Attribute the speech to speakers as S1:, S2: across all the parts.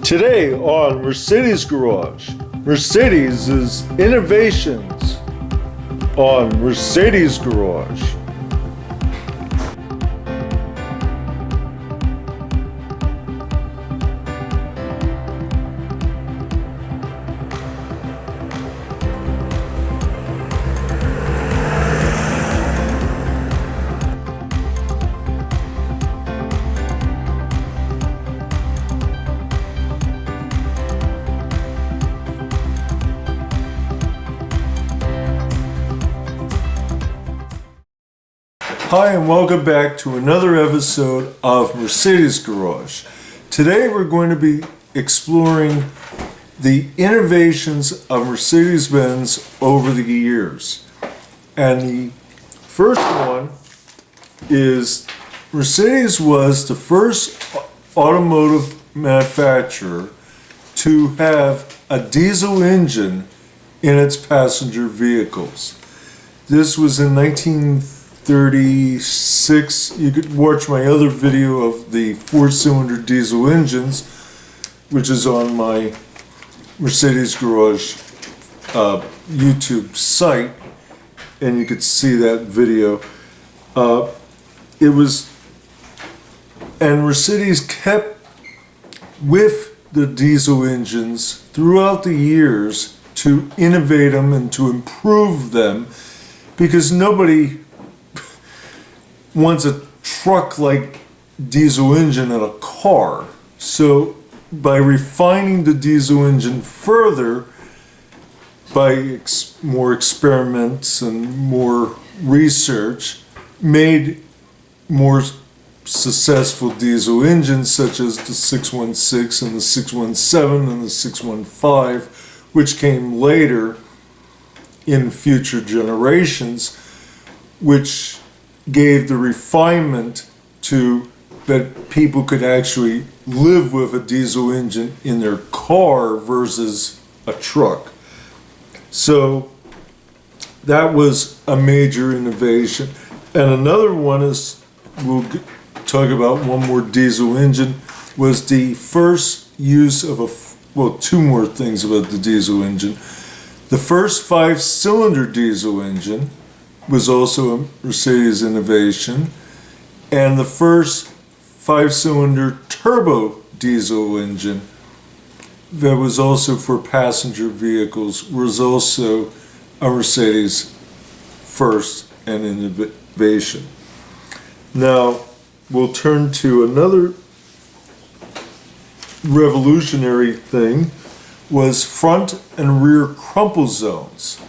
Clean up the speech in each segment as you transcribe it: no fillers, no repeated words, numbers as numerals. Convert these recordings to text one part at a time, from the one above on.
S1: Today on Mercedes Garage, Mercedes' innovations on Mercedes Garage. Hi and welcome back to another episode of Mercedes Garage. Today we're going to be exploring the innovations of Mercedes-Benz over the years. And the first one is Mercedes was the first automotive manufacturer to have a diesel engine in its passenger vehicles. This was in 1936. You could watch my other video of the 4-cylinder diesel engines, which is on my Mercedes Garage YouTube site, and you could see that video. And Mercedes kept with the diesel engines throughout the years to innovate them and to improve them, because nobody wants a truck-like diesel engine in a car. So by refining the diesel engine further, by more experiments and more research, made more successful diesel engines such as the 616 and the 617 and the 615, which came later in future generations, which gave the refinement to that people could actually live with a diesel engine in their car versus a truck. So that was a major innovation. And another one is, we'll talk about one more diesel engine, was the first use of two more things about the diesel engine. The first 5-cylinder diesel engine was also a Mercedes innovation, and the first 5-cylinder turbo diesel engine that was also for passenger vehicles was also a Mercedes first and innovation. Now we'll turn to another revolutionary thing, was front and rear crumple zones.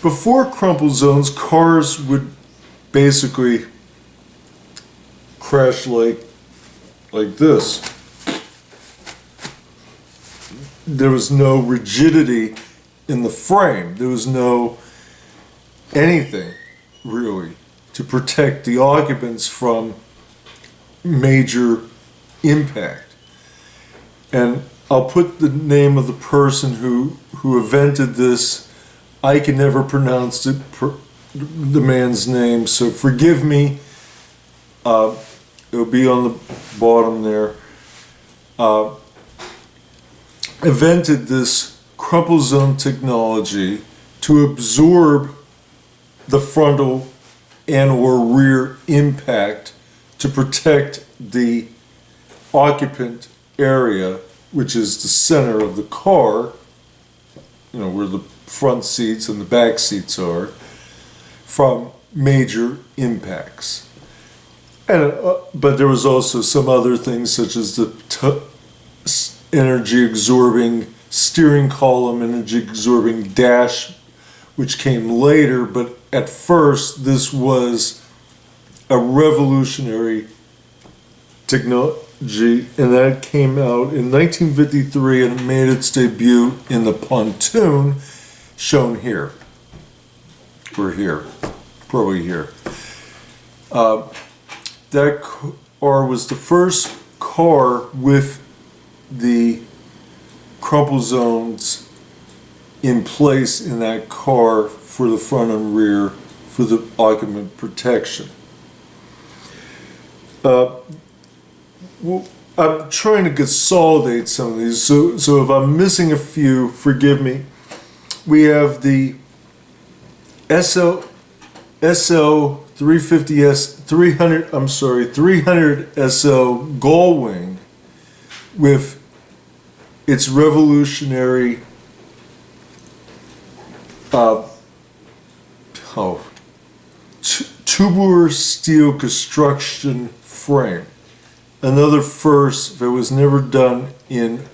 S1: Before crumple zones, cars would basically crash like this. There was no rigidity in the frame. There was no anything really to protect the occupants from major impact. And I'll put the name of the person who invented this. I can never pronounce the man's name, so forgive me. It'll be on the bottom there. Invented this crumple zone technology to absorb the frontal and or rear impact to protect the occupant area, which is the center of the car, where the front seats and the back seats are, from major impacts. And but there was also some other things such as the energy absorbing steering column, energy absorbing dash, which came later, but at first this was a revolutionary technology, and that came out in 1953 and made its debut in the pontoon, shown here. We're here, probably here. That car was the first car with the crumple zones in place in that car for the front and rear for the occupant protection. I'm trying to consolidate some of these. So if I'm missing a few, forgive me. We have the SL 350S 300 SL Gullwing with its revolutionary tubular steel construction frame. Another first that was never done in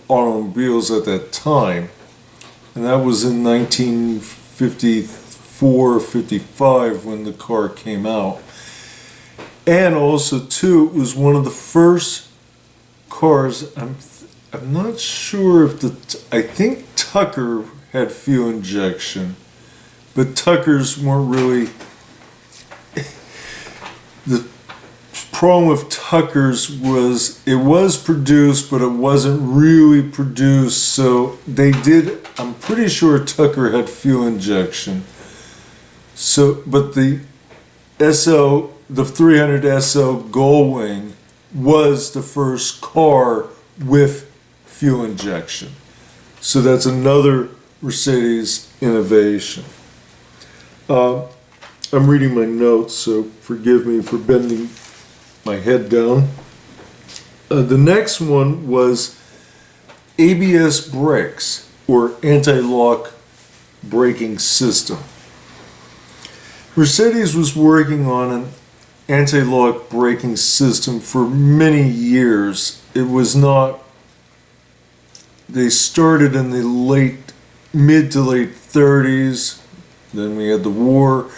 S1: automobiles at that time. And that was in 1954, 55 when the car came out. And also, too, it was one of the first cars, I'm not sure if I think Tucker had fuel injection, but Tuckers weren't really, the problem with Tuckers was it was produced, but it wasn't really produced, so they did, I'm pretty sure Tucker had fuel injection. So, but the 300 SL Gullwing was the first car with fuel injection. So that's another Mercedes innovation. I'm reading my notes, so forgive me for bending my head down. The next one was ABS brakes, or anti-lock braking system. Mercedes was working on an anti-lock braking system for many years. It was not, they started in the mid to late 30s, then we had the war,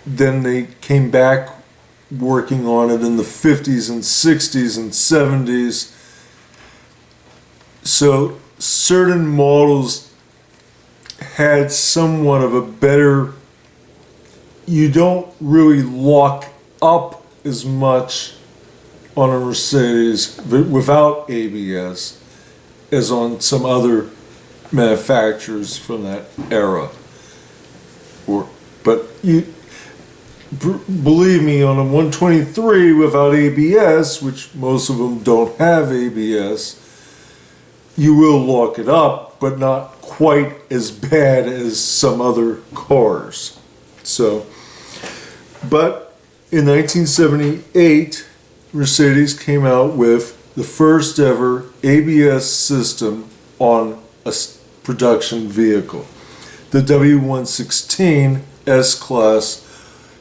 S1: then they came back working on it in the 50s and 60s and 70s. So certain models had somewhat of a better, you don't really lock up as much on a Mercedes without ABS as on some other manufacturers from that era. But believe me, on a 123 without ABS, which most of them don't have ABS, you will lock it up, but not quite as bad as some other cars. So, but in 1978, Mercedes came out with the first ever ABS system on a production vehicle. The W116 S-Class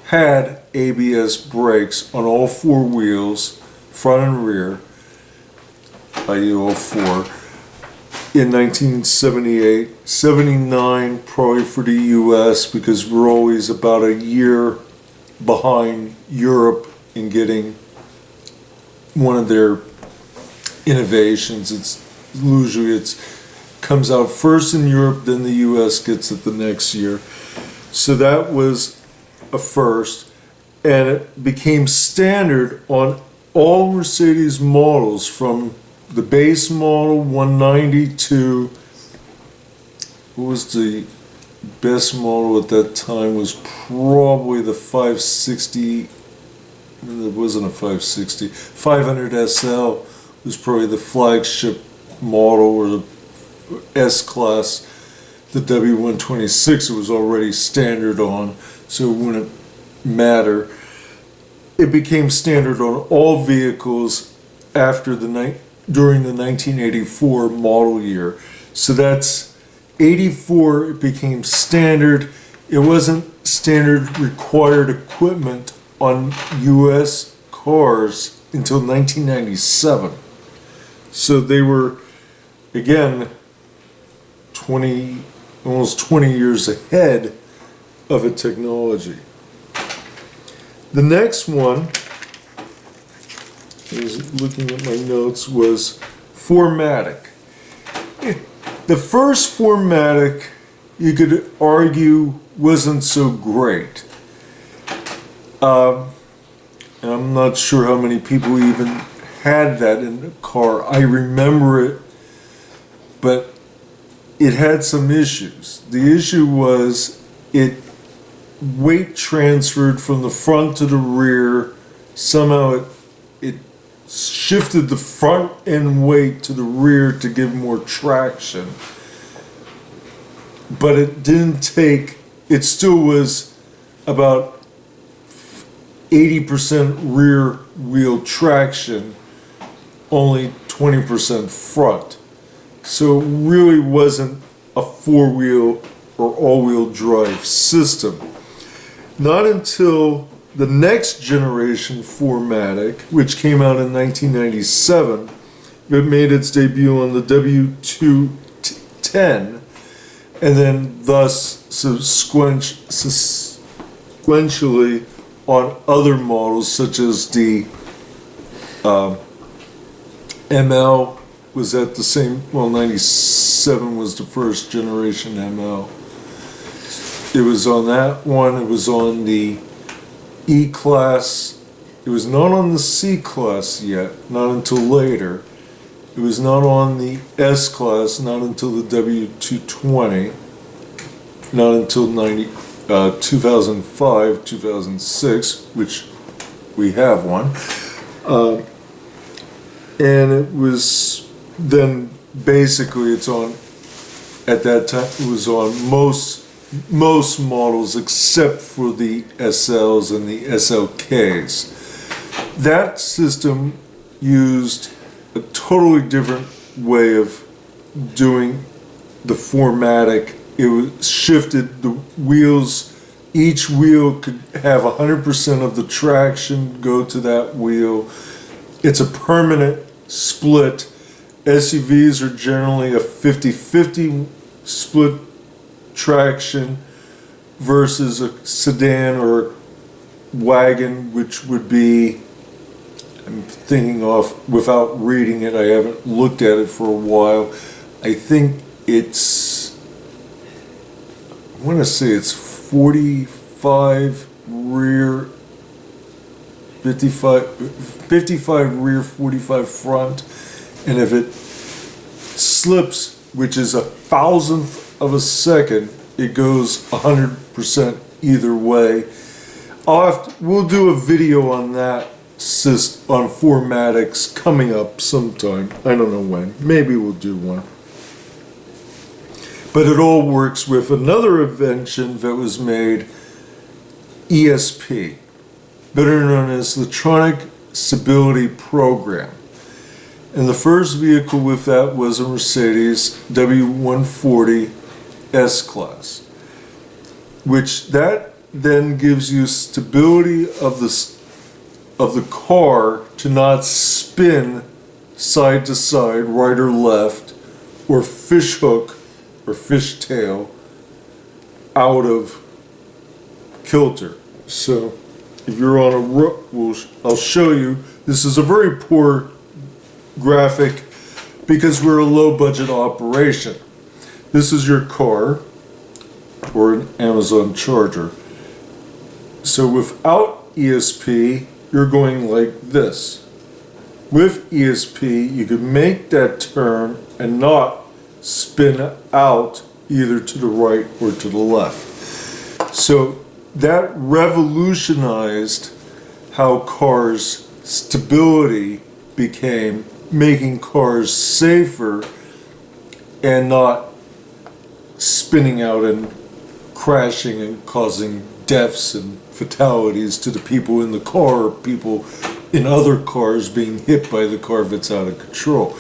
S1: had ABS brakes on all four wheels, front and rear, i.e. all four, in 1978, 79 probably for the US, because we're always about a year behind Europe in getting one of their innovations. It's usually comes out first in Europe, then the US gets it the next year. So that was a first, and it became standard on all Mercedes models from the base model 190 to, what was the best model at that time, was probably the 560. It wasn't a 560. 500 SL was probably the flagship model, or the S-Class. The W126 it was already standard on, so it wouldn't matter. It became standard on all vehicles after during the 1984 model year. So that's 84, it became standard. It wasn't standard required equipment on US cars until 1997. So they were, again, almost 20 years ahead of a technology. The next one, I was looking at my notes, was 4MATIC. The first 4MATIC, you could argue, wasn't so great. And I'm not sure how many people even had that in the car. I remember it, but it had some issues. The issue was it weight transferred from the front to the rear. Somehow it shifted the front end weight to the rear to give more traction. But it didn't take, it still was about 80% rear wheel traction, only 20% front. So it really wasn't a four-wheel or all-wheel drive system. Not until the next generation 4MATIC, which came out in 1997, it made its debut on the W210, and then thus sequentially on other models such as the ML was at the same, well, 97 was the first generation ML. It was on that one, it was on the E-Class, it was not on the C-Class yet, not until later. It was not on the S-Class, not until the W220, not until 2005, 2006, which we have one. And it was then basically it's on, at that time, it was on most models except for the SLs and the SLKs. That system used a totally different way of doing the 4MATIC. It was shifted the wheels. Each wheel could have 100% of the traction go to that wheel. It's a permanent split. SUVs are generally a 50-50 split traction versus a sedan or wagon, which would be, I'm thinking off without reading it, I haven't looked at it for a while. I think it's, I want to say it's 45 rear, 55 rear, 45 front, and if it slips, which is a thousandth of a second, it goes 100% either way. We'll do a video on that on 4MATICs coming up sometime. I don't know when. Maybe we'll do one. But it all works with another invention that was made, ESP, better known as Electronic Stability Program. And the first vehicle with that was a Mercedes W140 S-Class, which that then gives you stability of the car to not spin side to side, right or left, or fishhook or fishtail out of kilter. So if you're on a road, I'll show you. This is a very poor graphic because we're a low budget operation. This is your car or an Amazon charger. So without ESP, you're going like this. With ESP, you can make that turn and not spin out either to the right or to the left. So that revolutionized how cars' stability became, making cars safer and not spinning out and crashing and causing deaths and fatalities to the people in the car or people in other cars being hit by the car that's out of control.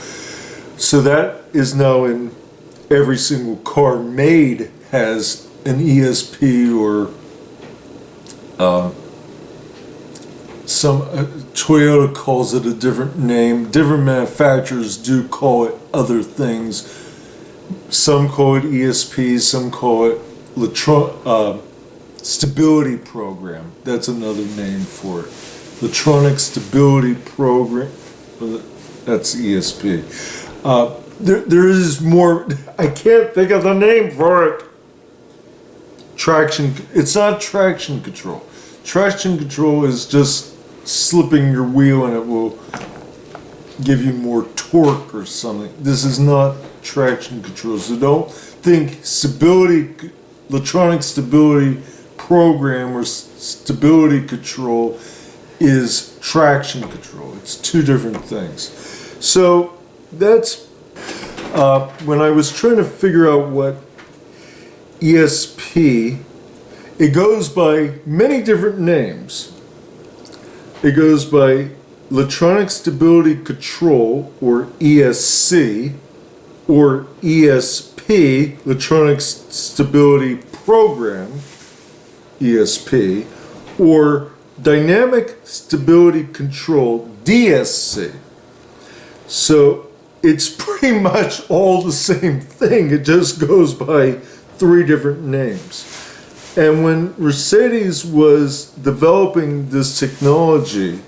S1: So that is now in every single car made has an ESP or Toyota calls it a different name. Different manufacturers do call it other things. Some call it ESP, some call it Stability Program. That's another name for it. Electronic Stability Program. That's ESP. There is more. I can't think of the name for it. Traction. It's not traction control. Traction control is just slipping your wheel and it will give you more torque or something. This is not traction control. So don't think electronic stability program or stability control is traction control. It's two different things. So that's when I was trying to figure out what ESP, it goes by many different names. It goes by Electronic Stability Control, or ESC, or ESP, Electronic Stability Program, ESP, or Dynamic Stability Control, DSC. So it's pretty much all the same thing. It just goes by three different names. And when Mercedes was developing this technology,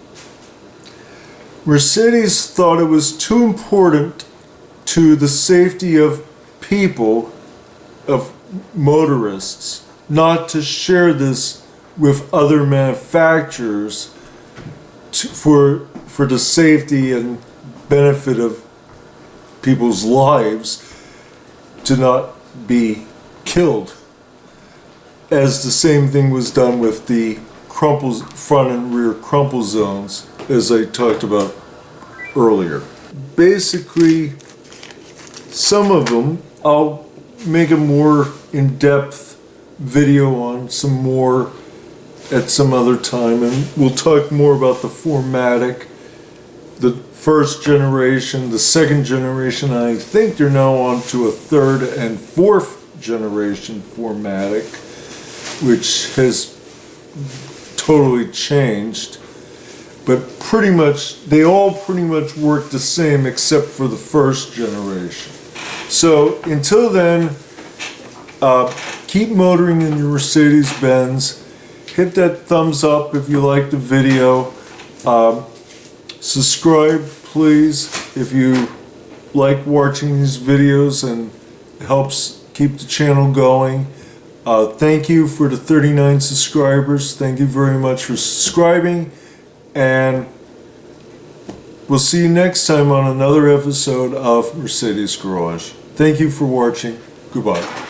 S1: Mercedes thought it was too important to the safety of people, of motorists, not to share this with other manufacturers for the safety and benefit of people's lives, to not be killed. As the same thing was done with the crumples, front and rear crumple zones, as I talked about earlier. Basically, some of them, I'll make a more in-depth video on some more at some other time, and we'll talk more about the 4MATIC, the first generation, the second generation. I think they're now on to a third and fourth generation 4MATIC, which has totally changed. But pretty much, they all pretty much work the same except for the first generation. So until then, keep motoring in your Mercedes-Benz. Hit that thumbs up if you like the video. Subscribe, please, if you like watching these videos and it helps keep the channel going. Thank you for the 39 subscribers. Thank you very much for subscribing. And we'll see you next time on another episode of Mercedes Garage. Thank you for watching. Goodbye.